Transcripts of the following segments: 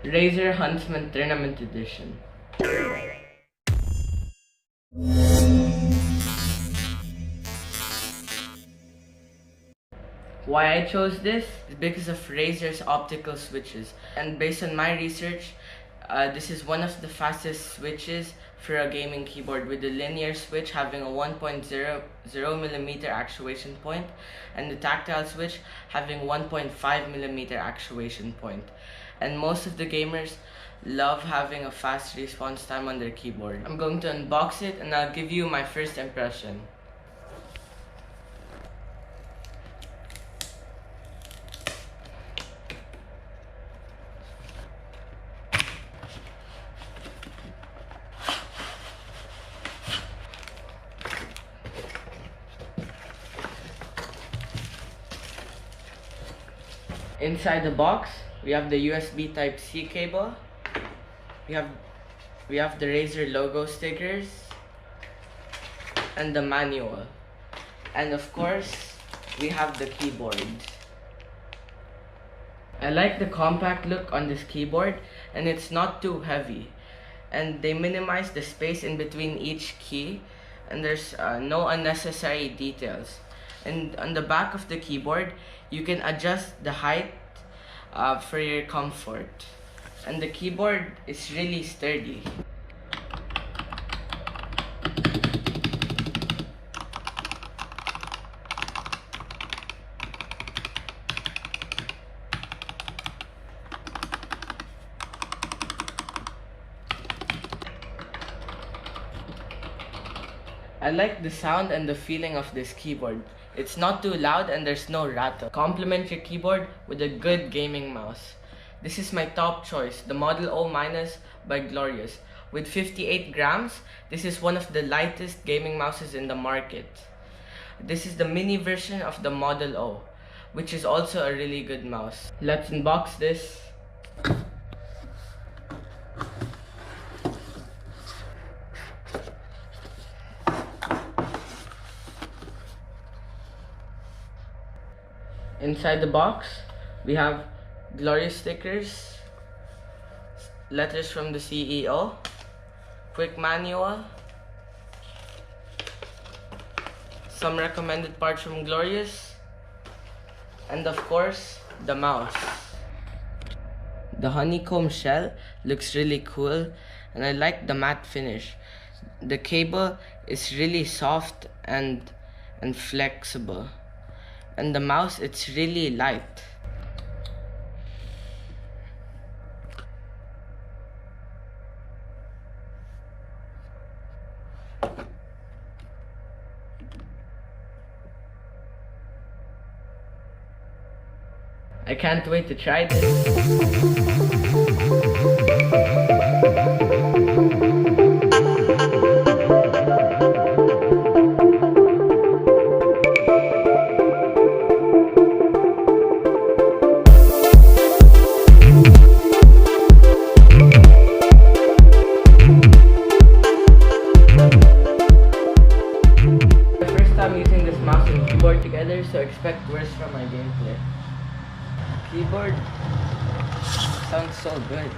Razer HUNTsMAN Tournament Edition. Why I chose this is because of Razer's optical switches, and based on my research, this is one of the fastest switches for a gaming keyboard, with the linear switch having a 1.00mm actuation point and the tactile switch having 1.5mm actuation point. And most of the gamers love having a fast response time on their keyboard. I'm going to unbox it and I'll give you my first impression. Inside the box, we have the USB Type-C cable. We have the Razer logo stickers and the manual. And of course, we have the keyboard. I like the compact look on this keyboard, and it's not too heavy. And they minimize the space in between each key, and there's no unnecessary details. And on the back of the keyboard, you can adjust the height for your comfort. And the keyboard is really sturdy. I like the sound and the feeling of this keyboard. It's not too loud and there's no rattle. Complement your keyboard with a good gaming mouse. This is my top choice, the Model O- by Glorious. With 58 grams, this is one of the lightest gaming mouses in the market. This is the mini version of the Model O, which is also a really good mouse. Let's unbox this. Inside the box, we have Glorious stickers, letters from the CEO, quick manual, some recommended parts from Glorious, and of course, the mouse. The honeycomb shell looks really cool, and I like the matte finish. The cable is really soft and flexible. And the mouse, it's really light. I can't wait to try this. Using this mouse and keyboard together, so expect worse from my gameplay. Keyboard sounds so good.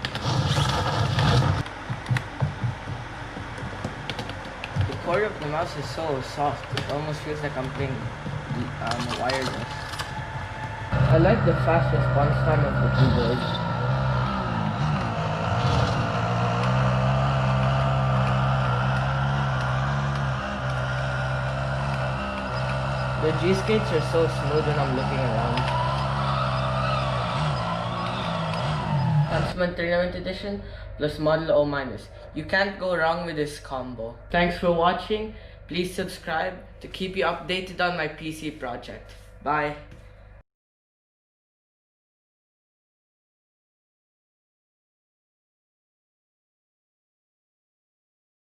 The core of the mouse is so soft, it almost feels like I'm playing wireless. I like the fast response time of the keyboard. The G-skates are so smooth when I'm looking around. HUNTsMAN Tournament Edition plus Model O-. You can't go wrong with this combo. Thanks for watching. Please subscribe to keep you updated on my PC project. Bye.